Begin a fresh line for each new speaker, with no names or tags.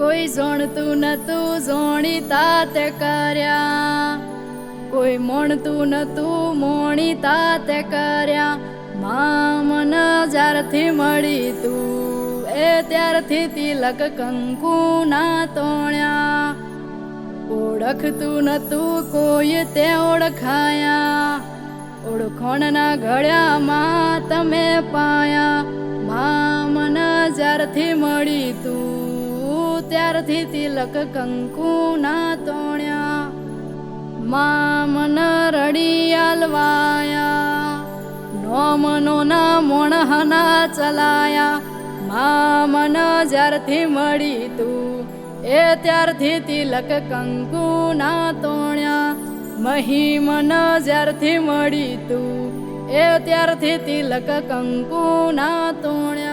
કોઈ જોણતું નતું જોણીતા તે કર્યા, કોઈ મોણતું નતું મોણીતા તે કર્યા. માં મન જ્યારથી મળી તું એ ત્યારથી તિલક કંકુ ના તોણ્યા. ઓળખતું નતું કોઈ તે ઓળખાયા, ઓળખોણના ઘડ્યામાં તમે પાયા. માં મન જ્યારથી મળી તું ત્યારથી તિલક કંકુ ના તોણ્યા. માં મન રડી આલવાયા, નોમનો ના મોણહના ચલાયા. માં મન જ્યારથી મળી તું એ ત્યારથી તિલક કંકુ ના તોણ્યા. મહી મન જ્યારથી મળી તું એ ત્યારથી તિલક કંકુ ના તોણ્યા.